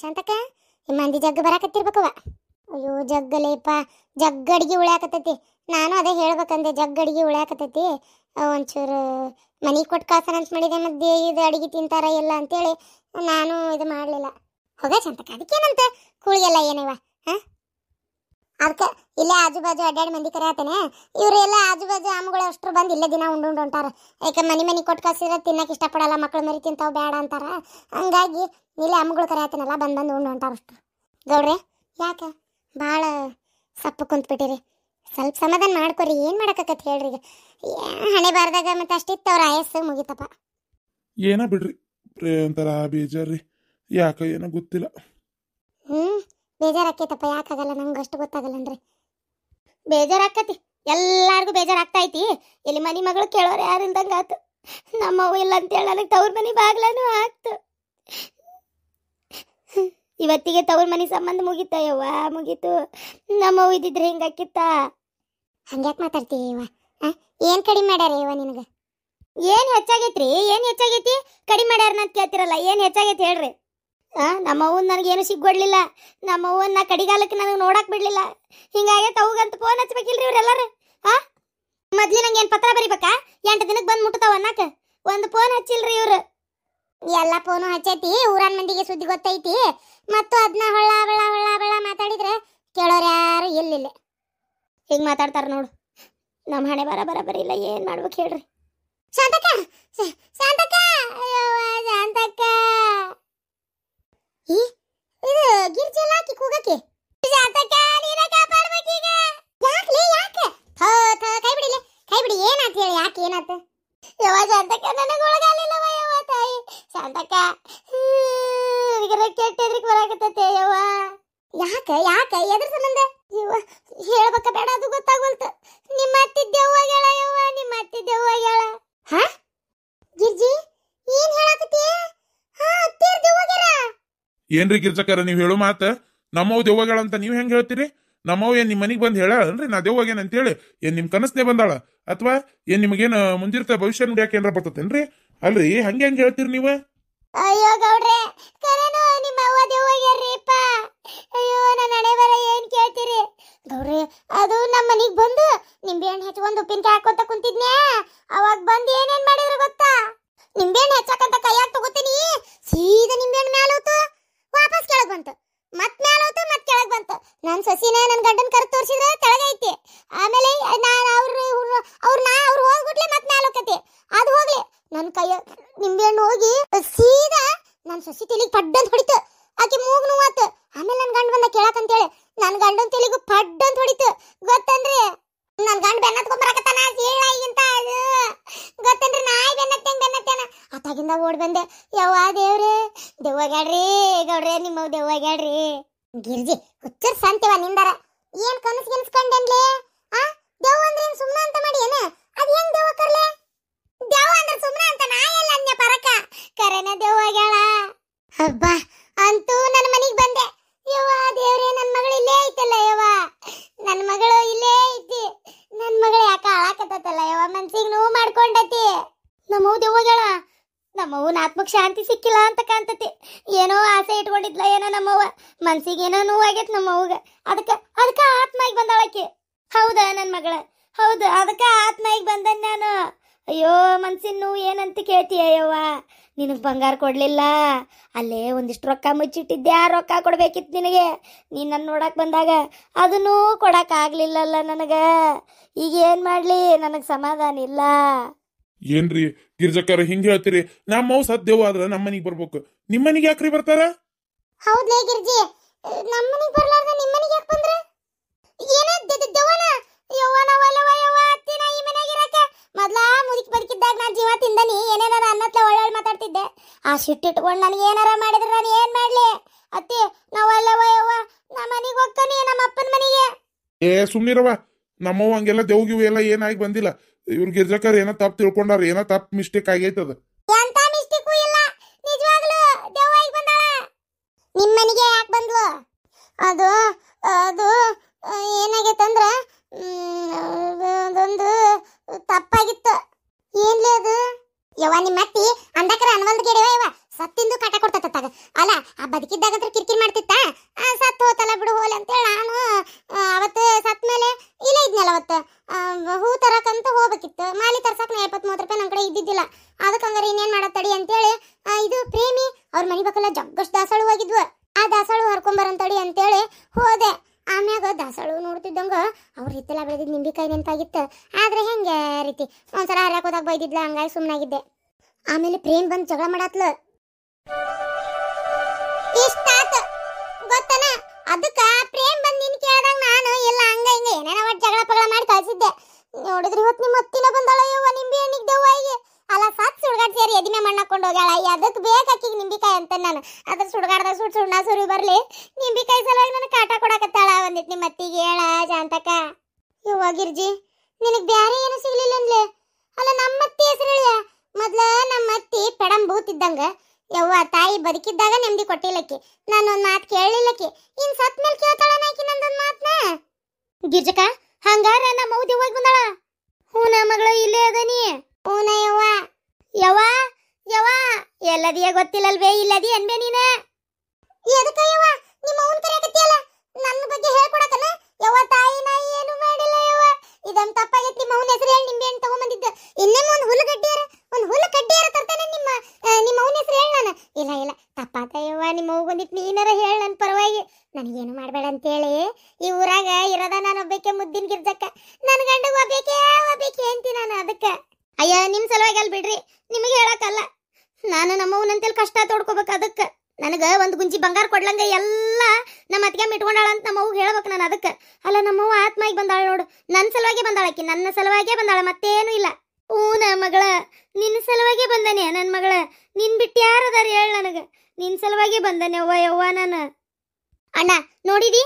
ಶಾಂತಕ್ಕ ಈ ಮಂದಿ ಜಗ್ಗ ಬರಾಕತ್ತಿರ್ಬೇಕವ. ಅಯ್ಯೋ ಜಗ್ಗಲೇಪ, ಜಗ್ಗಡಿಗೆ ಉಳ್ಯಾಕತ್ತೈತಿ. ನಾನು ಅದೇ ಹೇಳ್ಬೇಕಂದೆ, ಜಗ್ಗಡಿಗೆ ಉಳ್ಯಾಕತ್ತೈತಿ. ಒಂಚೂರು ಮನಿ ಕೊಟ್ಟು ಕಾಸನ ಅಂತ ಮಾಡಿದೆ, ಮತ್ತೆ ಇದು ಅಡಿಗೆ ತಿಂತಾರ ಇಲ್ಲ ಅಂತೇಳಿ ನಾನು ಇದು ಮಾಡಲಿಲ್ಲ. ಹೋಗ ಶಾಂತಕ್ಕ, ಅದಕ್ಕೇನಂತ ಕೂಳಿಗೆಲ್ಲ ಏನೇವ. ಅದಕ್ಕೆ ಇಲ್ಲೇ ಆಜು ಬಾಜು ಅಡ್ಡಾಡಿ ಮಂದಿ ಕರೆ ಆತೇನೆ. ಇವರೆಲ್ಲ ಆಜು ಬಾಜು ಆಮಗಳು ಅಷ್ಟರು ಬಂದು ಇಲ್ಲೇ ದಿನ ಉಂಡು ಹೊಂಟಾರ. ಯಾಕೆ ಮನಿ ಕೊಟ್ಟು ಕಳ್ಸಿದ್ರೆ ತಿನ್ನಕ್ಕೆ ಇಷ್ಟಪಡಲ್ಲ, ಮಕ್ಳು ಮರಿ ತಿಂತಾವ್ ಬೇಡ ಅಂತಾರ. ಹಂಗಾಗಿ ಇಲ್ಲೇ ಅಮ್ಮಗಳು ಕರೆ ಆತೇನಲ್ಲ ಬಂದು ಉಂಡು ಹೊಂಟಾರ ಅಷ್ಟು. ಗೌಡ್ರೆ ಯಾಕೆ ಭಾಳ ಸಪ್ಪು ಕುಂತ್ಬಿಟ್ಟಿರಿ? ಸ್ವಲ್ಪ ಸಮಾಧಾನ ಮಾಡ್ಕೊರಿ. ಏನು ಮಾಡಕತ್ತೈತಿ ಹೇಳ್ರಿ. ಈಗ ಹಣೆ ಬಾರ್ದಾಗ ಮತ್ತೆ ಅಷ್ಟಿತ್ತು ಅವ್ರ ಆಯಸ್ಸು ಮುಗಿತಪ್ಪ. ಏನ ಬಿಡ್ರಿ ಒಂಥರ ಬೇಜಾರ್ರಿ, ಯಾಕ ಏನೋ ಗೊತ್ತಿಲ್ಲ. ಬೇಜಾರಾಕೈತಪ್ಪ, ಯಾಕಾಗಲ್ಲ ನಂಗೆ ಅಷ್ಟು ಗೊತ್ತಾಗಲ್ಲನ್ರಿ. ಬೇಜಾರಾಕತಿ, ಎಲ್ಲಾರ್ಗು ಬೇಜಾರಾಗ್ತೈತಿ. ಇಲ್ಲಿ ಮನಿ ಮಗಳು ಕೇಳೋರು ಯಾರಿಂದಂಗ ಆತು. ನಮ್ಮವ್ವ ಇಲ್ಲ ಅಂತೇಳಿ ನನಗೆ ತವ್ರ ಮನಿ ಬಾಗ್ಲಾನು ಆಯ್ತು. ಇವತ್ತಿಗೆ ತವ್ರ ಮನಿ ಸಂಬಂಧ ಮುಗೀತ ಯವ್ವ, ಮುಗೀತು. ನಮ್ಮವ್ವ ಇದ್ದಿದ್ರೆ ಹಿಂಗಾಕಿತ್ತ. ಹಂಗ್ಯಾಕೆ ಮಾತಾಡ್ತೀವ? ಏನು ಕಡಿಮೆ ಮಾಡ್ಯಾರ ಯವ್ವ ನಿನಗೆ? ಏನು ಹೆಚ್ಚಾಗೈತ್ರಿ? ಏನು ಹೆಚ್ಚಾಗೈತಿ? ಕಡಿಮೆ ಮಾಡ್ಯಾರನ್ನ ಅಂತ ಕೇಳ್ತಿರಲ್ಲ, ಏನು ಹೆಚ್ಚಾಗೈತಿ ಹೇಳ್ರಿ. ನಮ್ಮವ್ವನ್ ನನಗೇನು ಸಿಗ್ಗೊಡ್ಲಿಲ್ಲ. ನಮ್ಮವ್ವನ್ನ ಕಡಿಗಾಲಕ್ಕೆ ನನಗೆ ನೋಡಕ್ ಬಿಡ್ಲಿಲ್ಲ. ಹಿಂಗಾಗೈತೆ. ಅವಾಗಂತ ಫೋನ್ ಹಚ್ಬೇಕಿಲ್ರಿ ಇವ್ರೆಲ್ಲಾರು. ಮೊದ್ಲಿ ನಂಗೆ ಏನು ಪತ್ರ ಬರಿಬೇಕಾ? 8 ದಿನಕ್ಕೆ ಬಂದು ಮುಟ್ಟತಾವ ಅನ್ನಕ್ಕೆ ಒಂದು ಫೋನ್ ಹಚ್ಚಿಲ್ರಿ ಇವ್ರು. ಎಲ್ಲ ಫೋನು ಹಚ್ಚೈತಿ, ಊರನ್ ಮಂದಿಗೆ ಸುದ್ದಿ ಗೊತ್ತೈತಿ. ಮತ್ತು ಅದನ್ನ ಹೊಳ್ಳ ಬೆಳ ಹೊಳ್ಳ ಬೆಳ ಮಾತಾಡಿದ್ರೆ ಕೇಳೋರು ಯಾರು ಎಲ್ಲಿಲ್ಲ. ಹಿಂಗೆ ಮಾತಾಡ್ತಾರ ನೋಡು. ನಮ್ಮ ಹಣೆ ಬರ ಇಲ್ಲ, ಏನು ಮಾಡ್ಬೇಕು ಹೇಳ್ರಿ. ಶಾಂತಕ್ಕ, ಶಾಂತಕ್ಕ, ಶಾಂತಕ್ಕ, ಇದು ಗಿರ್ಜೆಲ್ಲ ಹಾಕಿ ಕೂಗಕ್ಕೆ. ಶಾಂತಕ್ಕ ನೀನ ಕಾಪಾಡ್ಬೇಕೀಗ. ಯಾಕ್ಲೇ ಯಾಕೆ? ಕೈ ಬಿಡಿಲೆ, ಕೈ ಬಿಡಿ. ಏನಾತ ಹೇಳಿ, ಯಾಕೆ ಏನಾತ? ಯವ್ವ ಶಾಂತಕ್ಕ ನನಗೆ ಒಳಗಾಲಿಲ್ಲವ ಯವ್ವ ತಾಯಿ. ಶಾಂತಕ್ಕ ಕೆಟ್ಟದ್ರಿಗೆ ಬರಾಕತ್ತೈತೆ ಯವ್ವ. ಯಾಕೆ ಯಾಕೆ ಎದ್ರ ಸಂಬಂಧ ಯವ್ವ ಹೇಳ್ಬೇಕ ಬೇಡ ಅದು ಗೊತ್ತಾಗೋಲ್ತು. ನಿಮ್ಮ ಅತ್ತಿದ್ದೆವ್ವಾಗಳ ಯವ್ವ, ನಿಮ್ಮ ಅತ್ತಿದ್ದೆವ್ವಾಗಳ. ಹಾ ಗಿರ್ಜಿ ಏನ್ ಹೇಳಕತ್ತಿ? ಅತ್ತಿರ್ ದೆವ್ವಾಗಳ ಏನ್ರಿ ಗಿರ್ಜಕ್ಕರ, ನೀವು ಹೇಳೋ ಮಾತ ನಮ್ಮವ್ ದೆವ್ವಗಳ ಅಂತ ನೀವು ಹೆಂಗೆ ಹೇಳ್ತೀರಿ? ನಮ್ಮವ್ ಏನ್ ನಿಮ್ಮ ಮನೆಗೆ ಬಂದು ಹೇಳನ್ರಿ ನಾ ದೆವ್ವಾಗೇನ ಅಂತೇಳಿ? ಏನ್ ನಿಮ್ ಕನಸ್ನೇ ಬಂದಾಳ? ಅಥವಾ ಏನ್ ನಿಮಗೇನು ಮುಂದಿರ್ತ ಭವಿಷ್ಯ ನುಡಿಯಾಕೆ ಏನಾರ ಬರ್ತತೇನ್ರಿ? ಅಲ್ರಿ ಹಂಗೆ ಹೆಂಗೆ ಹೇಳ್ತೀರಿ ನೀವು? ಅಯ್ಯೋ ಗೌಡ್ರೆ, ಕರೆನೋ ನಿಮ್ಮ ಅವ್ವ ದೆವ್ವಾಗ್ಯಾರ್ರಿಪ್ಪ. ಅಯ್ಯೋ ನನ್ನ ಹಣೆ ಬರ ಏನ್ ಕೇಳ್ತೀರಿ ಗೌಡ್ರೆ? ಅದು ನಮ್ಮ ಮನಿಗೆ ಬಂದು ನಿಂಬೆಹಣ್ಣು ಹಚ್ಕೊಂಡು ಉಪ್ಪಿನಕಾಯಿ ಹಾಕೋತ ಕುಂತಿದ್ನ್ಯಾ. ಅವಾಗ ಬಂದು ಏನೇನ್ ಮಾಡಿದ್ರು ಗೊತ್ತಾ? ನಿಂಬೆಹಣ್ಣು ಹಚ್ಚಕಂತ ಕೈಯಾಗ ತಗೋತೀನಿ, ಸೀದಾ ನಿಂಬೆಹಣ್ಣು ಮ್ಯಾಲ ಹೋತು, ವಾಪಸ್ ಕೆಳಗ್ ಬಂತು. ಮತ್ ಮ್ಯಾಲ ಹೋತು, ಮತ್ ಕೆಳಗ್ ಬಂತು. ನನ್ನ ಸೊಸಿನ ನನ್ನ ಗಂಡನ ಕರ್ ತೋರಿಸಿದ್ರೆ ತೆಳಗೈತಿ. ಆಮೇಲೆ ಅವ್ರು ಹೋಗ್ಬಿಟ್ಲೆ ಮತ್ ಮ್ಯಾಲ ಹೋಗತಿ. ಅದು ಹೋಗ್ಲಿ, ನನ್ನ ಕೈಯ ನಿಂಬೆಹಣ್ಣು ಹೋಗಿ ಸೀದಾ ನನ್ನ ಸೊಸಿ ತಲೆಗೆ ಪಡ್ಡಂತ ಹೊಡಿತು. ಆಕೆ ಮೂಗ್ ನೋವಾತು. ಆಮೇಲೆ ನನ್ನ ಗಂಡ ಬಂದ ಕೇಳಕಂತೇಳಿ ನನ್ನ ಗಂಡನ ತಲೆಗೂ ಪಡ್ಡಂತ ಹೊಡಿತು. ಗೊತ್ತನ್ರಿ? ನನ್ನ ಗಂಡ ಬೆನ್ನತ್ಕೊಂಬರಕತ್ತಾನ ಸೀಳಾಗಿಂತ ಗೊತ್ತನ್ರಿ? ನಾಯಿ ಬೆನ್ನತ್ತೇನ ಆತಾಗಿಂದ ಓಡ್ ಬಂದೆ. ಯವ್ವ ದೇವ್ರೆ, ದೆವ್ವಾಗ್ಯಾಡ್ರಿ ಗೌಡ್ರೆ, ನಿಮ್ಮ ದೆವ್ವಾಗ್ಯಾಡ್ರಿ. ಗಿರ್ಜಿ ಹುಚ್ಚರ್ ಸಂತೆವ ನಿಂದಾರ. ಏನ್ ಕನಸ್ಕೊಂಡೇನ್ಲಿ? ದೆವ್ವ ಅಂದ್ರೆ ಏನ್ ಸುಮ್ಮನೆ ಅಂತ ಮಾಡಿ ಏನ? ಅದ್ ಹೆಂಗ್ ದೆವ್ವ ಕರ್ಲೆ? ದೆವ್ವ ಅಂದ್ರೆ ಸುಮ್ಮನೆ ಅಂತ ನಾ ಎಲ್ಲ ಅಂದ್ಯ ಪರಕ. ಕರೆನ ದೆವ್ವಾಗ್ಯಾಳ. ಹಬ್ಬಾ, ಅಂತೂ ನನ್ನ ಮನೆಗೆ ಬಂದೆ. ಯವ್ವ ದೇವ್ರೆ, ನನ್ನ ಮಗಳು ಇಲ್ಲೇ ಐತಲ್ಲ ಯವ್ವ, ನನ್ನ ಮಗಳು ಇಲ್ಲೇ ಐತಿ. ನನ್ನ ಮಗಳು ಯಾಕ ಹಾಳಾಕತ್ತಲ್ಲ ಯವ್ವ, ಮನ್ಸಿಗೆ ನೋವು ಮಾಡ್ಕೊಂಡತಿ. ನಮ್ಮವ್ ದೆವ್ವಾಗ್ಯಾಳ. ನಮ್ಮವ್ವನ ಆತ್ಮಕ್ಕೆ ಶಾಂತಿ ಸಿಕ್ಕಿಲ್ಲ ಅಂತ ಕಾಣ್ತತಿ. ಏನೋ ಆಸೆ ಇಟ್ಕೊಂಡಿದ್ಲ ಏನೋ ನಮ್ಮವ್ವ, ಮನ್ಸಿಗೆ ಏನೋ ನೋವಾಗೈತೆ ನಮ್ಮವ್ವಗ. ಅದಕ್ಕೆ ಆತ್ಮಾಯಿಗೆ ಬಂದಾಳಕ್ಕೆ. ಹೌದಾ ನನ್ನ ಮಗಳ? ಹೌದು, ಅದಕ್ಕೆ ಆತ್ಮಾಯಿಗೆ ಬಂದ ನಾನು. ಅಯ್ಯೋ ಮನ್ಸಿನ ನೋವು ಏನಂತ ಕೇಳ್ತೀಯ ಯವ್ವ? ನಿನಗೆ ಬಂಗಾರ ಕೊಡ್ಲಿಲ್ಲ, ಅಲ್ಲೇ ಒಂದಿಷ್ಟು ರೊಕ್ಕ ಮುಚ್ಚಿಟ್ಟಿದ್ದೆ. ಆ ರೊಕ್ಕ ಕೊಡ್ಬೇಕಿತ್ತು ನಿನಗೆ. ನೀನು ನನ್ನ ನೋಡಕ್ ಬಂದಾಗ ಅದನ್ನೂ ಕೊಡಕ್ಕಾಗ್ಲಿಲ್ಲಲ್ಲ ನನಗೆ. ಈಗ ಏನು ಮಾಡಲಿ, ನನಗೆ ಸಮಾಧಾನ ಇಲ್ಲ. ಏನ್ರಿ ಗಿರ್ಜಕ್ಕರ ಹಿಂಗೆ ಹೇಳ್ತೀರಿ? ನಮ್ಮವ್ ಸದ್ಯವ ಆದ್ರ ನಮ್ಮ ಮನೆಗೆ ಬರ್ಬೇಕು, ನಿಮ್ಮ ಮನೆಗೆ ಯಾಕ್ರಿ ಬರ್ತಾರ? ಹೌದ್ಲೇ ಗಿರ್ಜಿ, ನಮ್ಮ ಮನೆಗೆ ಬರ್ಲಾರ್ದ ನಿಮ್ಮ ಮನೆಗೆ ಯಾಕೆ ಬಂದ್ರ? ಏನ ದೆವ್ವನ? ಯವ್ವನವಲ್ಲವ ಯವ್ವ ಅತ್ತಿನ ಈ ಮನೆಗೆ ಇರಕ. ಮೊದ್ಲ ಬದುಕಿದ್ದಾಗ ನಾನು ಜೀವ ತಿಂದನಿ, ಏನೇನಾರ ಅನ್ನತ್ಲೆ ಒಳ್ಳೆ ಮಾತಾಡ್ತಿದ್ದೆ. ಆ ಸಿಟ್ಟಿಟ್ಕೊಂಡು ನನಗೆ ಏನಾರ ಮಾಡಿದ್ರೆ ನಾನು ಏನ್ ಮಾಡ್ಲಿ? ಅತ್ತಿ ನಾವಲ್ಲವ ಯವ್ವ, ನಮ್ಮ ಮನೆಗೆ ಹೋಗ್ತಾನೆ, ನಮ್ಮ ಅಪ್ಪನ ಮನೆಗೆ. ಸುಮ್ನಿರವ, ನಮ್ಮವ್ ಹಂಗೆಲ್ಲ ದೇವ್ಗಿವು ಎಲ್ಲ ಏನಾಗಿ ಬಂದಿಲ್ಲ. ಇವ್ರ ಗಿರ್ಜಕ್ಕರ್ ಏನೋ ತಪ್ಪು ತಿಳ್ಕೊಂಡಾರ, ಏನೋ ತಪ್ಪು ಮಿಸ್ಟೇಕ್ ಆಗೈತದ. ಎಂತ ಮಿಸ್ಟೇಕು ಇಲ್ಲ, ನಿಜವಾಗ್ಲೂ ದೆವ್ವಾಗಿ ಬಂದಾಳ. ನಿಮ್ಮ ಮನೆಗೆ ಯಾಕೆ ಬಂದ್ಲು? ಅದು ಏನಾಗೈತಂದ್ರ ಅದೊಂದು ತಪ್ಪಾಗಿತ್ತು. ಏನ್ಲೇ ಅದು? ಯವ್ವ ನಿಮ್ಮ ಅತ್ತಿ ಅಂದಕ್ರ ಅನ್ವಲ್ದ ಕೇಳಿವ ಯವ್ವ, ಸತ್ತಿಂದು ಕಾಟ ಕೊಡ್ತತ್ತಾಗ. ಅಲ್ಲ ಆ ಬದುಕಿದ್ದಾಗಂತ್ರ ಕಿರಿಕಿರಿ ಮಾಡ್ತಿತ್ತ, ಸತ್ತು ಹೋತಲ್ಲ ಬಿಡು ಹೋಲ್ ಅಂತೇಳಿ ನಾನು ಅವತ್ತು ಸತ್ ಮೇಲೆ ಇಲ್ಲ ಇದ್ನಲ್ಲ. ಅವತ್ತು ಹೂ ತರಕಂತ ಹೋಗ್ಬೇಕಿತ್ತು, ಮಾಲಿ ತರ್ಸಕ್ 20-30 ರೂಪಾಯಿ ನನ್ನ ಕಡೆ ಇದ್ದಿದ್ದಿಲ್ಲ. ಅದಕ್ಕೆ ಹಂಗಾರೆ ಇನ್ನೇನ್ ಮಾಡತ್ತಡಿ ಅಂತೇಳಿ ಇದು ಪ್ರೇಮಿ ಅವ್ರ ಮನಿ ಬೇಕಲ್ಲ ಜಗ್ಗಷ್ಟು ದಾಸಳು ಹೋಗಿದ್ವು. ಆ ದಾಸಳು ಹರ್ಕೊಂಬರಂತಡಿ ಅಂತೇಳಿ ಹೋದೆ. ಆಮ್ಯಾಗ ದಾಸಳು ನೋಡ್ತಿದ್ದಂಗ ಅವ್ರ ಹಿತ್ತಲ ಬೆಳೆದಿದ್ ನಿಂಬಿಕಾಯಿ ನೆನಪಾಗಿತ್ತು. ಆದ್ರೆ ಹೆಂಗೆ ರೀತಿ ಒಂದ್ಸಲ ಹರ್ಯಾಕ್ ಹೋದಾಗ ಬೈದಿದ್ಲ, ಹಂಗಾಗಿ ಸುಮ್ಮನಾಗಿದ್ದೆ. ಆಮೇಲೆ ಪ್ರೇಮ್ ಬಂದ್ ಜಗಳ ಮಾಡತ್ಲ. ಇಷ್ಟಾತ ಗೊತ್ತನ. ಅದಕ್ಕ ಪ್ರೇಮ್ ಬಂದ್ ನಿನ್ ಕೇಳ್ದಾಗ ನಾನು ಎಲ್ಲ ಹಂಗ ಹಿಂಗ ಏನೇನ ಒಟ್ಟು ಜಗಳ ಪಗಳ ಮಾಡಿ ಕಳ್ಸಿದ್ದೆ. ನೋಡಿದ್ರಿ ಇವತ್ತು ನಿಮ್ಮ ಅತ್ತಿನ ಬಂದಾಳ ಯವ್ವ ನಿಂಬೆ ಹಣ್ಣಿಗೆ ದೆವ್ವಾಯಿಗೆ. ಅಲ್ಲ ಸತ್ ಸುಡ್ಗಾಡ್ ಸೇರಿ ಎದಿಮೆ ಮಣ್ಣಾಕೊಂಡು ಹೋಗ್ಯಾಳ. ಅದಕ್ಕೆ ಬೇಕಾಕಿಗೆ ನಿಂಬಿಕಾಯಿ ಅಂತ ನಾನು ಅದ್ರ ಸುಡ್ಗಾಡ್ದಾಗ ಸುಣ್ಣ ಸುರಿ ಬರ್ಲಿ ನಿಂಬಿಕಾಯಿ ಸಲುವಾಗಿ ನನಗೆ ಕಾಟ ಕೊಡಕತ್ತಾಳ. ಒಂದಿಟ್ಟು ನಿಮ್ಮ ಅತ್ತಿಗೆ ಹೇಳ ಶಾಂತಕ. ಯವ್ವ ಗಿರ್ಜಿ ನಿನಗೆ ಬ್ಯಾರೆ ಏನು ಸಿಗ್ಲಿಲ್ಲ ಅನ್ಲೆ. ಅಲ್ಲ ನಮ್ಮ ಅತ್ತಿ ಹೆಸರು ಹೇಳಿಯ. ಮೊದ್ಲ ನಮ್ಮ ಅತ್ತಿ ಪೆಡಂ ಬೂತಿದ್ದಂಗ ಯವ್ವ ತಾಯಿ ಬದುಕಿದ್ದಾಗ ನೆಮ್ಮದಿ ಕೊಟ್ಟಿಲ್ಲಕ್ಕಿ, ನಾನೊಂದ್ ಮಾತು ಕೇಳಲಿಲ್ಲಕ್ಕಿ. ಇನ್ ಸತ್ ಮೇಲೆ ಕೇಳ್ತಾಳ ನಾಕಿ ನಂದೊಂದ್ ಮಾತನ್ನ. ಗಿರ್ಜಕ ಹಂಗಾರ ನಮ್ಮ ಅವ್ವ ದೆವ್ವಾಗಿ ಬಂದಾಳ. ಹೂನ ಮಗಳ ಇಲ್ಲೇ ಅದನಿ. ಹೂನ ಯವ್ವ. ಯವ್ವ ಯವ್ವ ಎಲ್ಲದಿಯ ಗೊತ್ತಿಲ್ಲಲ್ವೇ, ಇಲ್ಲದಿ ಅನ್ಬೇ ನೀನ. ಎದಕ್ಕ ಯವ್ವ ನಿಮ್ಮ ಅವನ್ ಕರೆಯಕತ್ತಿಯಲ್ಲ, ನನ್ನ ಬಗ್ಗೆ ಹೇಳ್ಕೊಡಕನ. ಯವ್ವ ತಾಯಿ ನಾ ಏನು ಮಾಡಿಲ್ಲ ಯವ್ವ, ಇದೊಂದು ತಪ್ಪಾಗೈತಿ. ನಿಮ್ಮ ಅವನ ಹೆಸರು ಹೇಳಿ ನಿಂಬೆ ಹಣ್ಣು ತಗೊಂಬಂದಿದ್ದ. ಇನ್ನೇನು ಒಂದು ಹುಲ್ಲು ಕಡ್ಡಿಯಾರ ತರ್ತಾನೆ ನಿಮ್ಮ ಅವನ ಹೆಸರು ಹೇಳಿ ನಾನು. ಇಲ್ಲ ತಪ್ಪಾತ ಯವ್ವ, ನಿಮ್ಮ ಅವ್ವ ಬಂದಿತ್ತು ನೀನಾರ ಹೇಳಿ ನನ್ನ ಪರವಾಗಿ. ನನಗೇನು ಮಾಡಬೇಡ ಅಂತೇಳಿ ಈ ಊರಾಗ ಇರೋದ ನಾನು ಒಬ್ಬಕ್ಕೆ ಮುದ್ದಿನ ಗಿರ್ಜಕ್ಕ. ನನ್ನ ಗಂಡ ಒಬ್ಬೇಕೆ ಅಂತೀನಿ ನಾನು. ಅದಕ್ಕೆ ಅಯ್ಯ ನಿಮ್ಮ ಸಲುವಾಗಿ ಅಲ್ಲಿ ಬಿಡ್ರಿ, ನಿಮಗೆ ಹೇಳಕ್ಕಲ್ಲ. ನಾನು ನಮ್ಮವನಂತೇಳಿ ಕಷ್ಟ ತೋಡ್ಕೋಬೇಕು. ಅದಕ್ಕೆ ನನಗೆ ಒಂದು ಗುಂಜಿ ಬಂಗಾರ ಕೊಡ್ಲಂಗ ಎಲ್ಲ ನಮ್ಮ ಅತ್ತಿಗೆ ಇಟ್ಕೊಂಡಾಳ ಅಂತ ನಮ್ಮ ಅವ್ಗೆ ಹೇಳ್ಬೇಕು ನಾನು. ಅದಕ್ಕೆ ಅಲ್ಲ ನಮ್ಮವ್ವ ಆತ್ಮಾಗಿ ಬಂದಾಳ ನೋಡು, ನನ್ನ ಸಲುವಾಗಿ ಬಂದಾಳಕಿ, ನನ್ನ ಸಲುವಾಗೇ ಬಂದಾಳ, ಮತ್ತೇನು ಇಲ್ಲ. ಹೂನ ಮಗಳ ನಿನ್ನ ಸಲುವಾಗೇ ಬಂದಾನೆ ನನ್ನ ಮಗಳ. ನಿನ್ ಬಿಟ್ಟು ಯಾರದಾರ ಹೇಳ ನನಗೆ, ನಿನ್ನ ಸಲುವಾಗೇ ಬಂದಾನೆ ಯವ್ವ ನಾನು. ಅಣ್ಣ ನೋಡಿದಿ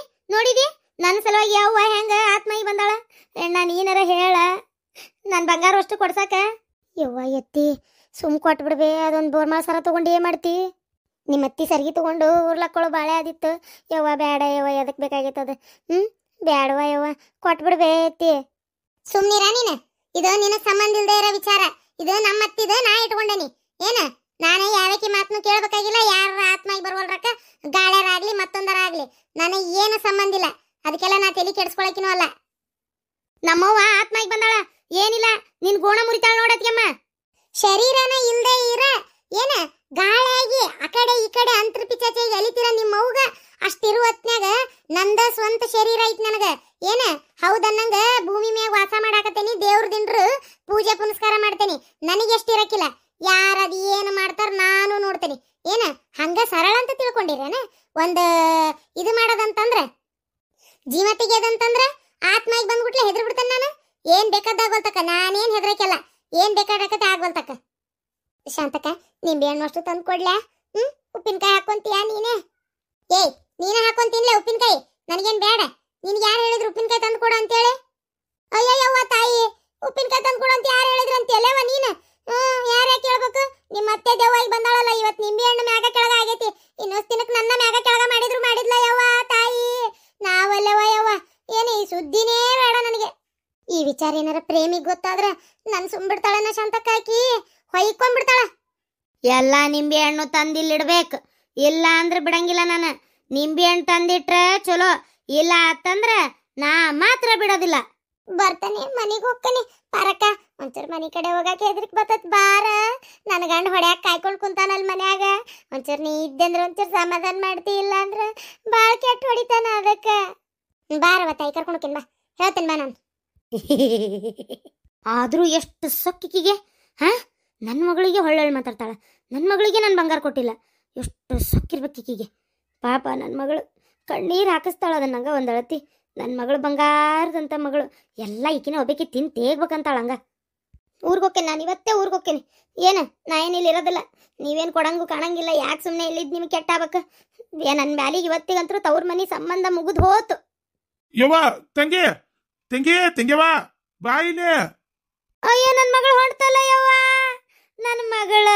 ನನ್ನ ಸಲುವಾಗಿ ಯವ್ವ ಹೆಂಗ ಆತ್ಮಾಗಿ ಬಂದಾಳ. ಅಣ್ಣ ನೀನಾರ ಹೇಳ ನನ್ನ ಬಂಗಾರ ಅಷ್ಟು ಕೊಡ್ಸಾಕ. ಯವ್ವ ಎತ್ತಿ ಸುಮ್ ಕೊಟ್ಬಿಡ್ಬೇ, ಅದೊಂದು ಬೋರ್ಮಾಳ ಸರ ತಗೊಂಡು ಏನ್ ಮಾಡ್ತಿ. ನಿಮ್ಮ ಅತ್ತಿ ಸರಿಗೆ ತಗೊಂಡು ಉರ್ಲಕ್ಕೊಳ್ಳೋ ಬಾಳೆ ಆದಿತ್ತು. ಯವ್ವ ಬೇಡ ಯವ್ವ, ಎದಕ್ ಬೇಕಾಗೈತದ. ಬ್ಯಾಡವ ಯವ್ವ ಕೊಟ್ಬಿಡ್ಬೇ ಎತ್ತಿ. ಸುಮ್ನಿರ ನೀನು, ಇದು ನಿನ್ನ ಸಂಬಂಧ ಇಲ್ದೇ ಇರೋ ವಿಚಾರ. ಇದು ನಮ್ಮ ಅತ್ತಿದ ನಾ ಇಟ್ಕೊಂಡೇನಿ. ಏನ ನಾನೇ ಯಾವಕ್ಕೆ ಮಾತನ್ನು ಕೇಳ್ಬೇಕಾಗಿಲ್ಲ. ಯಾರ ಆತ್ಮಾಗಿ ಬರುವಲ್ರಕ್ಕ ಗಾಳ್ಯಾರಾಗ್ಲಿ ಮತ್ತೊಂದರಾಗ್ಲಿ ನನಗೆ ಏನು ಸಂಬಂಧ ಇಲ್ಲ. ಅದಕ್ಕೆಲ್ಲ ನಾ ತಲೆ ಕೆಡಿಸ್ಕೊಳಕಿನೂ ಅಲ್ಲ. ನಮ್ಮವ್ವ ಆತ್ಮಾಗಿ ಬಂದಾಳ, ಏನಿಲ್ಲ ನಿನ್ ಗೋಣ ಮುರಿತಾಳ ನೋಡತ್ಯಮ್ಮ. ಶರೀರನ ಇಲ್ದೇ ಇರ ಏನ ಗಾಳಿಯಾಗಿ ಆ ಕಡೆ ಈ ಕಡೆ ಅಂತರ ಪಿಚಾಚಿಯಾಗಿ ಅಲಿತೀರ ನಿಮ್ಮವ್ಗ. ಅಷ್ಟಿರುವ ಹೊತ್ನ್ಯಾಗ ನಂದ ಸ್ವಂತ ಶರೀರ ಐತಿ ನನಗ. ಏನ ಹೌದನ್ನಂಗ ಭೂಮಿ ಮ್ಯಾಗ ವಾಸ ಮಾಡಾಕತ್ತೇನಿ, ದೇವ್ರ ದಿಂಡ್ರು ಪೂಜೆ ಪುನಸ್ಕಾರ ಮಾಡ್ತೇನಿ. ನನಗೆಷ್ಟು ಇರಕ್ಕಿಲ್ಲ. ಯಾರದು ಏನು ಮಾಡ್ತಾರ ನಾನು ನೋಡ್ತೇನಿ. ಏನ ಹಂಗ ಸರಳ ಅಂತ ತಿಳ್ಕೊಂಡಿರೇನ. ಒಂದು ಇದು ಮಾಡೋದಂತಂದ್ರ ಜೀವ ತೆಗಿಯೋದಂತಂದ್ರ ಆತ್ಮಾಗಿ ಬಂದ್ಬಿಟ್ಲೆ ಹೆದ್ರ ಬಿಡ್ತೇನೆ ನಾನು. ಏನ್ ಬೇಕಾದಾಗೋಲ್ತಕ್ಕ, ನಾನೇನ್ ಹೆದ್ರಕ್ಕೆಲ್ಲ. ಏನ್ ಬೇಕಾಡಕತ್ತೆ ಆಗೋಲ್ತಕ್ಕ. ಶಾಂತಕ್ಕ ನಿಂಬೆ ಹಣ್ಣು ಅಷ್ಟು ತಂದು ಕೊಡ್ಲಾ? ಉಪ್ಪಿನಕಾಯಿ ಹಾಕೊಂತೀಯಾ ನೀನೇ? ಏಯ್ ನೀನೇ ಹಾಕೊಂತೀನ್ಲೆ ಉಪ್ಪಿನಕಾಯಿ, ನನಗೇನ್ ಬೇಡ. ನಿನ್ಗೆ ಯಾರು ಹೇಳಿದ್ರು ಉಪ್ಪಿನಕಾಯಿ ತಂದು ಕೊಡು ಅಂತೇಳಿ? ಅಯ್ಯಯ್ಯವ್ವ ತಾಯಿ, ಉಪ್ಪಿನಕಾಯಿ ತಂದು ಕೊಡು ಅಂತ ಯಾರು ಹೇಳಿದ್ರು ಅಂತೇಳವ ನೀನು? ಯಾರ್ಯಾಕೆ ಹೇಳ್ಬೇಕು? ನಿಮ್ಮ ಅತ್ತೆ ದೆವ್ವಾಗಿ ಬಂದಾಳಲ್ಲ, ಇವತ್ತು ನಿಂಬೆ ಹಣ್ಣು ಮ್ಯಾಗ ಕೆಳಗ ಆಗೈತಿ. ಇನ್ನೊಂದು ದಿನಕ್ಕೆ ನನ್ನ ಮ್ಯಾಗ ಕೆಳಗ ಮಾಡಿದ್ಲ ಯವ್ವ ತಾಯಿ. ನಾವಲ್ಲವ ಯವ್ವ, ಏನು ಈ ಸುದ್ದಿನೇ ಬೇಡ ನನಗೆ. ಈ ವಿಚಾರ ಏನಾರ ಪ್ರೇಮಿಗೆ ಗೊತ್ತಾದ್ರ ನನ್ ಸುಮ್ಬಿಡ್ತಾಳನ ಶಾಂತಕ್ಕ. ಹಾಕಿ ಹೊಯ್ಕೊಂಡ್ಬಿಡ್ತಾಳ. ಎಲ್ಲ ನಿಂಬೆ ಹಣ್ಣು ತಂದಿಲ್ಲಿಡ್ಬೇಕು, ಇಲ್ಲ ಅಂದ್ರೆ ಬಿಡಂಗಿಲ್ಲ ನಾನು. ನಿಂಬೆ ಹಣ್ಣು ತಂದಿಟ್ರ ಚಲೋ, ಇಲ್ಲ ಅಂತಂದ್ರ ನಾ ಮಾತ್ರ ಬಿಡೋದಿಲ್ಲ. ಬರ್ತಾನೆ ಮನಿಗೆ ಹೋಗ್ತಾನೆ. ಪಾರಕ್ಕ ಒಂಚೂರು ಮನಿ ಕಡೆ ಹೋಗಕ್ಕೆ ಹೆದ್ರಿಕ್ ಬರ್ತತ್ ಬಾರ. ನನ್ನ ಗಂಡ ಹೊಡ್ಯಾಕ ಕಾಯ್ಕೊಂಡು ಕುಂತಾನಲ್ ಮನ್ಯಾಗ. ಒಂಚೂರು ನೀ ಇದ್ದೆ ಅಂದ್ರೆ ಒಂಚೂರು ಸಮಾಧಾನ ಮಾಡ್ತಿ, ಇಲ್ಲ ಅಂದ್ರ ಬಾಳ ಕೆಟ್ಟ ಹೊಡಿತಾನ. ಅದಕ್ಕ ಬಾರವ ತಾಯಿ ಕರ್ಕೊಂಡು ಹೋಗ್ತೀನಿ ಬಾ, ಹೇಳ್ತೇನೆ ಬಾ ನಾನು. ಆದ್ರೂ ಎಷ್ಟು ಸೊಕ್ಕಿಗೆ ನನ್ನ ಮಗಳಿಗೆ ಹೊಳ್ಳೊಳ್ಳೆ ಮಾತಾಡ್ತಾಳ. ನನ್ನ ಮಗಳಿಗೆ ನಾನು ಬಂಗಾರ ಕೊಟ್ಟಿಲ್ಲ. ಎಷ್ಟು ಸೊಕ್ಕಿರ್ಬೇಕಿಗೆ ಪಾಪ. ನನ್ನ ಮಗಳು ಕಣ್ಣೀರು ಹಾಕಿಸ್ತಾಳ ಅದನ್ನಂಗ ಒಂದು ಅಳತಿ. ನನ್ನ ಮಗಳು ಬಂಗಾರದಂತ ಮಗಳು. ಎಲ್ಲ ಈಕಿನ ಒಬ್ಬಕ್ಕೆ ತಿಂದು ತೇಗ್ಬೇಕಂತಾಳ. ಹಂಗ ಊರಿಗೆ ಹೋಗ್ತೇನೆ ನಾನು, ಇವತ್ತೇ ಊರಿಗೆ ಹೋಗ್ತೇನೆ. ಏನು ನಾ ಏನು ಇಲ್ಲಿ ಇರೋದಿಲ್ಲ, ನೀವೇನು ಕೊಡಂಗೂ ಕಾಣಂಗಿಲ್ಲ. ಯಾಕೆ ಸುಮ್ಮನೆ ಇಲ್ಲಿದ್ದು ನಿಮ್ಗೆ ಕೆಟ್ಟಾಗಬೇಕು? ನನ್ನ ಬ್ಯಾಲಿಗೆ ಇವತ್ತಿಗಂತರೂ ತವ್ರ ಮನೆ ಸಂಬಂಧ ಮುಗಿದು ಹೋತು. ಯವ್ವ ತಂಗ್ಯವಾ ಬಾ ಇಲ್ಲಿ. ಅಯ್ಯೋ ನನ್ನ ಮಗಳು ಹೊಂಟಲ್ಲ ಯವ್ವ, ನನ್ನ ಮಗಳ.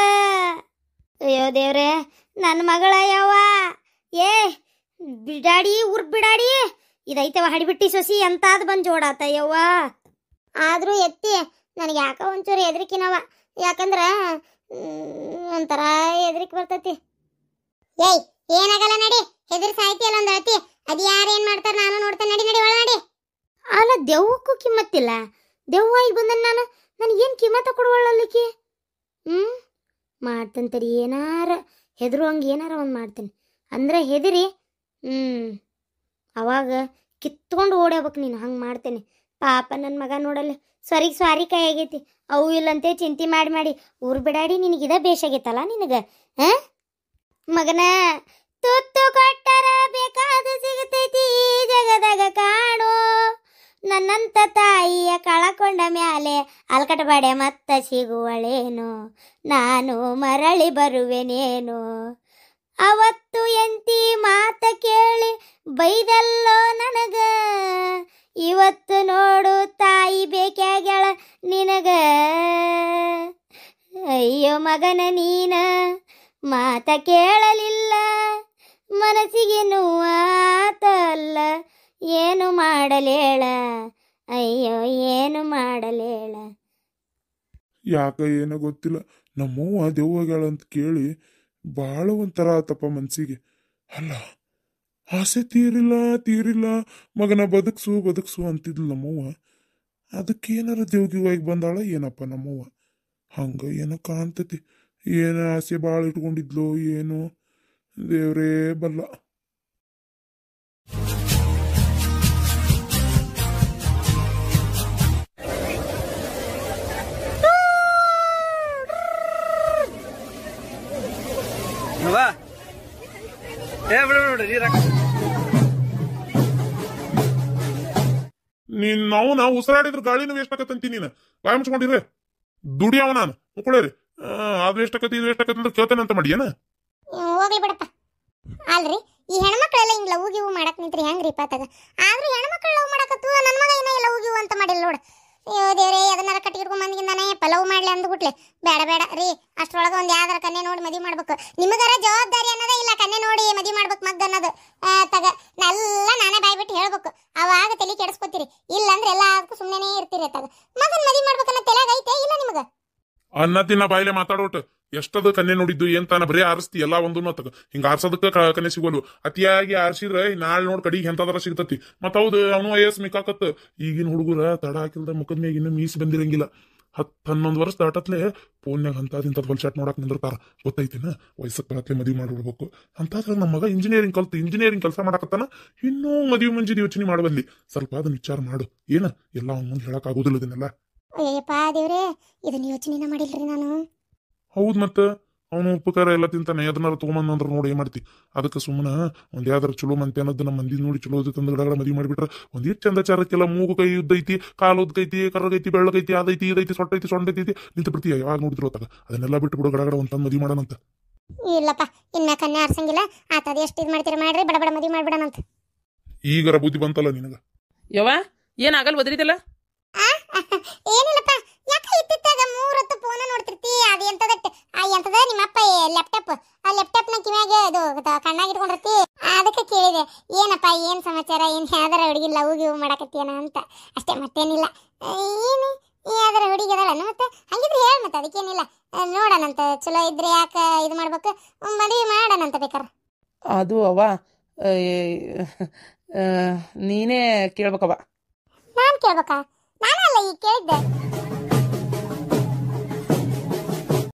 ಅಯ್ಯೋ ದೇವ್ರೆ, ನನ್ನ ಮಗಳ ಯವ್ವ. ಏ ಬಿಡಾಡಿ ಊರ್ ಬಿಡಾಡಿ, ಇದೈತವ ಹಡಿಬಿಟ್ಟಿ ಸೊಸಿ ಎಂತಾದ್ ಬಂದ್ ಜೋಡಾತ ಯವ್ವ. ಆದ್ರೂ ಎತ್ತಿ ನನಗೆ ಯಾಕ ಒಂಚೂರು ಹೆದರಿಕಿನವ. ಯಾಕಂದ್ರ ಒಂಥರ ಹೆದರಿಕೆ ಬರ್ತೈತಿ. ಏಯ್ ಏನಾಗಲ್ಲ ನಡಿ, ಹೆದರ್ ಸಾಯ್ತಿ ಅಲ್ಲ ಒಂದ್ ಅಳತಿ. ಅದ್ ಯಾರು ಏನ್ ಮಾಡ್ತಾರ ನಾನು ನೋಡ್ತೇನೆ, ನಡಿ ನಡಿ ಒಳ ನಡಿ. ಅಲ್ಲ ದೆವ್ವಕ್ಕೂ ಕಿಮ್ಮತ್ತಿಲ್ಲ. ದೆವ್ವ ಈಗ ಬಂದನ್ ನಾನು, ನನಗೇನು ಕಿಮ್ಮತ್ತ ಕೊಡುವಳ್ಳಿಕ್ಕೆ. ಮಾಡ್ತೇನೆ ತಡಿ, ಏನಾರ ಹೆದರು ಹಂಗೆ ಏನಾರ ಒಂದು ಮಾಡ್ತೀನಿ. ಅಂದ್ರೆ ಹೆದರಿ ಅವಾಗ ಕಿತ್ಕೊಂಡು ಓಡೋಗ್ಬೇಕು ನೀನು. ಹಂಗೆ ಮಾಡ್ತೇನೆ. ಪಾಪ ನನ್ನ ಮಗ ನೋಡಲ್ಲ ಸ್ವಾರಿ ಕೈ ಆಗೈತಿ. ಅವು ಇಲ್ಲಂತೆ ಚಿಂತೆ ಮಾಡಿ ಮಾಡಿ ಊರು ಬಿಡಾಡಿ ನಿನಗಿದ ಬೇಷಾಗೈತಲ್ಲ ನಿನಗೆ. ಮಗನ ತುತ್ತು ಕೊಟ್ಟರ ಬೇಕಾದ ಸಿಗತೈತಿ ಈ ಜಗದಾಗ ಕಾಣೋ. ನನ್ನಂತ ತಾಯಿಯ ಕಳಕೊಂಡ ಮ್ಯಾಲೆ ಅಲ್ಕಟಬಾಡೆ ಮತ್ತ ಸಿಗುವಳೇನು, ನಾನು ಮರಳಿ ಬರುವೆನೇನು. ಅವತ್ತು ಎಂತಿ ಮಾತ ಕೇಳಿ ಬೈದಲ್ಲೋ ನನಗ, ಇವತ್ತು ನೋಡು ತಾಯಿ ಬೇಕ್ಯಾಗ್ಯಾಳ ನಿನಗ. ಅಯ್ಯೋ ಮಗನ ನೀನ ಮಾತ ಕೇಳಲಿಲ್ಲ, ಮನಸ್ಸಿಗೆ ನೋವಾತಲ್ಲ, ಏನು ಮಾಡಲೇಳ, ಅಯ್ಯೋ ಏನು ಮಾಡಲೇಳ. ಯಾಕ ಏನೋ ಗೊತ್ತಿಲ್ಲ, ನಮ್ಮವ್ವ ದೆವ್ವಗಳ ಅಂತ ಕೇಳಿ ಭಾಳ ಒಂಥರ ಆತಪ್ಪ ಮನ್ಸಿಗೆ. ಅಲ್ಲ ಆಸೆ ತೀರಿಲ್ಲ ಮಗನ ಬದುಕ್ಸು ಅಂತಿದ್ಲು ನಮ್ಮವ್ವ. ಅದಕ್ಕೇನಾರ ದೇವ್ಗಿವಾಗಿ ಬಂದಾಳ ಏನಪ್ಪ ನಮ್ಮವ್ವ. ಹಂಗ ಏನೋ ಕಾಣ್ತತಿ. ಏನು ಆಸೆ ಭಾಳ ಇಟ್ಕೊಂಡಿದ್ಲು ಏನು ದೇವ್ರೇ ಬಲ್ಲ. ನಾವು ಉಸಿರಾಡಿದ್ರ ಗಾಳಿನೂ ವೇಸ್ಟ್ ಆಕತ್ತಂತಿ. ನೀನು ಬಾಯ್ ಮುಚ್ಕೊಂಡಿರ್ರಿ, ದುಡಿಯವ ನಾನು ಮುಕ್ಕೊಳ್ಳೇರಿ. ಅದು ಎಷ್ಟಾಕತಿ ಇದು ಎಷ್ಟಾಕತಿ ಅಂತ ಕೇಳ್ತೇನೆ ಅಂತ ಮಾಡಿ ಏನ. ಹೋಗ್ಲಿ ಬಿಡಪ್ಪ. ಅಲ್ರಿ ಈ ಹೆಣ್ಮಕ್ಳೆಲ್ಲ ಹಿಂಗ್ ಲವ್ ಗಿವ್ ಮಾಡಕ್ ನಿಂತ್ರಿ ಹೆಂಗ್ರಿ ಪಾತಾಗ. ಆದ್ರೂ ಹೆಣ್ಮಕ್ಳು ಲವ್ ಮಾಡಕತ್ತು, ನನ್ನ ಮಗ ಏನ ಲವ್ ಗಿವ್ ಅಂತ ಮಾಡಿಲ್ಲ ನೋಡು. ಅಯ್ಯೋ ದೇವ್ರೇ, ಅದನ್ನಾರ ಕಟ್ಟಿ ಹಿಡ್ಕೊಂಡ್ ಬಂದಿಂದಾನೆ ಪಲವ್ ಮಾಡ್ಲಿ ಅಂದ್ಬಿಟ್ಲೆ. ಬೇಡ ರೀ, ಅಷ್ಟ್ರೊಳಗ ಒಂದ್ ಯಾವ್ದಾರ ಕನ್ನೆ ನೋಡಿ ಮದ್ವಿ ಮಾಡ್ಬೇಕು. ನಿಮಗಾರ ಜವಾಬ್ದಾರಿ ಅನ್ನೋದೇ ಇಲ್ಲ, ಕನ್ನೆ ನೋಡಿ ಮದ್ವಿ ಮಾಡ್ಬೇಕು ಮಗ್ಗ ಅನ್ನೋದು. ತಗ ಎಲ್ಲ ನಾನೇ ಬಾಯ್ಬಿಟ್ಟು ಹೇಳ್ಬೇಕು, ಅವಾಗ ತಲೆ ಕೆಡಿಸ್ಕೊತೀರಿ. ಇಲ್ಲಂದ್ರೆ ಎಲ್ಲದಕ್ಕೂ ಸುಮ್ಮನೆ ಇರ್ತೀರಿ. ತಗ ಮಗನ್ ಮದ್ವಿ ಮಾಡ್ಬೇಕನ್ನ ತಲೆಯಾಗ ಐತೆ ಇಲ್ಲ ನಿಮಗ? ಅನ್ನ ತಿನ್ನ ಬಾಯಿಲೆ ಮಾತಾಡೋಟ್ ಎಷ್ಟದ ಕನ್ನೆ ನೋಡಿದ್ದು ಏನ್ ತಾನ ಬರೀ ಆರಿಸ್ತಿ ಎಲ್ಲ ಒಂದು ತಗ. ಹಿಂಗ ಆರ್ಸೋದಕ್ಕ ಕನ್ನೆ ಸಿಗೋಲು. ಅತಿಯಾಗಿ ಆರ್ಸಿದ್ರೆ ನಾಳೆ ನೋಡ್ ಕಡಿಗೆ ಎಂತದಾರ ಸಿಗ್ತತಿ. ಮತ್ ಹೌದು ಅವನು ವಯಸ್ಸು ಮಿಕ್ಕಾಕತ್. ಈಗಿನ ಹುಡುಗರ ತಡ ಹಾಕಿಲ್ದ ಮುಖದ ಮ್ಯಾಗ ಇನ್ನು ಮೀಸಿ ಬಂದಿರಂಗಿಲ್ಲ. 10-11 ವರ್ಷ ದಾಟತ್ಲೆ ಫೋನ್ಯಾಗ ಅಂತದ್ ಹೊಲ್ಚಾಟ್ ನೋಡಕ್ ನಿಂದಿರ್ತಾರ. ಗೊತ್ತೈತಿನ ವಯಸ್ಸಕ್ಕೆ ಬರತ್ಲೆ ಮದ್ವಿ ಮಾಡ್ಬಿಡ್ಬೇಕು ಅಂತಾದ್ರ. ನಮ್ಮ ಮಗ ಇಂಜಿನಿಯರಿಂಗ್ ಕೆಲಸ ಮಾಡಕತ್ತಾನ. ಇನ್ನೂ ಮದ್ವಿ ಮುಂಜಿದ ಯೋಚನೆ ಮಾಡಬಲ್ಲಿ. ಸ್ವಲ್ಪ ಅದನ್ನ ವಿಚಾರ ಮಾಡು. ಏನ ಎಲ್ಲ ಅವ್ನ ಮುಂದೆ ಹೇಳಕ್ ಆಗೋದಿಲ್ಲ ಇದನ್ನೆಲ್ಲ. ಅಯ್ಯಪ್ಪ ದೇವ್ರೇ, ಇದನ್ನ ಯೋಚನೆನ ಮಾಡಿಲ್ರಿ ನಾನು. ಹೌದ್ ಮತ್ತ ಅವನು ಉಪಕಾರ ಎಲ್ಲ ತಿಂತಾನೆ. ಅದನ್ನಾರ ತಗೊಂಬಂದ್ರ ನೋಡಿ ಏನ್ ಮಾಡ್ತಿ. ಅದಕ್ಕೆ ಸುಮ್ಮನೆ ಒಂದ್ ಯಾವ್ದಾರ ಚಲೋ ಮಂತೆ ಅನ್ನೋದು ನಮ್ಮ ಮಂದಿ ನೋಡಿ ಚಲೋ ತಂದ ಗಿಡಗಳ ಮದ್ವಿ ಮಾಡಿಬಿಟ್ರ ಒಂದಿಷ್ಟು ಚಂದ ಚಾರಕ್ಕೆಲ್ಲ. ಮೂಗು ಕೈ ಉದ್ದೈತಿ, ಕಾಲು ಉದ್ದೈತಿ, ಕರ್ರಗೈತಿ, ಬೆಳ್ಳಗೈತಿ, ಅದೈತಿ ಇದೈತಿ, ಸೊಂಟೈತಿ ನಿಂತು ಬಿಡ್ತೀಯ. ಯಾವಾಗ ನೋಡಿದ್ರು ಅತ್ತಾಗ ಅದನ್ನೆಲ್ಲ ಬಿಟ್ಟು ಬಿಡು, ಗಡಗಡ ಒಂದ್ ಮದ್ವಿ ಮಾಡೋಣಂತ. ಇಲ್ಲಪ್ಪ, ಇನ್ನ ಕನ್ಯಾ ಆರ್ಸಂಗಿಲ್ಲ. ಆತದ ಎಷ್ಟು ಇದು ಮಾಡ್ತೀರ ಮಾಡ್ರಿ, ಬಡ ಮದ್ವಿ ಮಾಡ್ಬಿಡಣಂತ. ಈಗರ ಬುದ್ಧಿ ಬಂತಲ್ಲ ನಿನಗ. ಯವ್ವ ಏನಾಗಲ್ ಒದರಿದಲ್ಲ? ಏನಿಲ್ಲಪ್ಪ, ಯಾಕ ಇತ್ತಿತ್ತಾಗ 3 ಹೊತ್ತು ಫೋನ್ ನೋಡ್ತಿರ್ತಿ. ಅದು ಎಂತದ ನಿಮ್ಮಪ್ಪ ಲ್ಯಾಪ್ಟಾಪ್, ಆ ಲ್ಯಾಪ್ಟಾಪ್ ನ ಕಿವ್ಯಾಗ ಇದು ಕಣ್ಣಾಗ ಇಟ್ಕೊಂಡಿರ್ತಿ. ಅದಕ್ಕೆ ಕೇಳಿದೆ, ಏನಪ್ಪ ಏನ್ ಸಮಾಚಾರ, ಏನ್ ಯಾವ್ದಾರ ಹುಡುಗಿ ಲವ್ ಗಿವ್ ಮಾಡಕತ್ತೀನ ಅಂತ ಅಷ್ಟೇ, ಮತ್ತೇನಿಲ್ಲ. ಏನು ಯಾವ್ದಾರ ಹುಡುಗಿ ಅದಲ್ಲ ಮತ್ತೆ ಹಂಗಿದ್ರೆ ಹೇಳ, ಮತ್ತೆ ಅದಕ್ಕೇನಿಲ್ಲ. ನೋಡೋಣಂತ, ಚಲೋ ಇದ್ರೆ ಯಾಕ ಇದು ಮಾಡ್ಬೇಕು, ಮದುವೆ ಮಾಡೋಣಂತ ಬೇಕಾರ. ಅದು ಅವ್ವ ನೀನೇ ಕೇಳ್ಬೇಕವ್ವ. ನಾನ್ ಕೇಳ್ಬೇಕಾ? ನಾನಲ್ಲ ಈಗ ಕೇಳಿದ್ದೆ.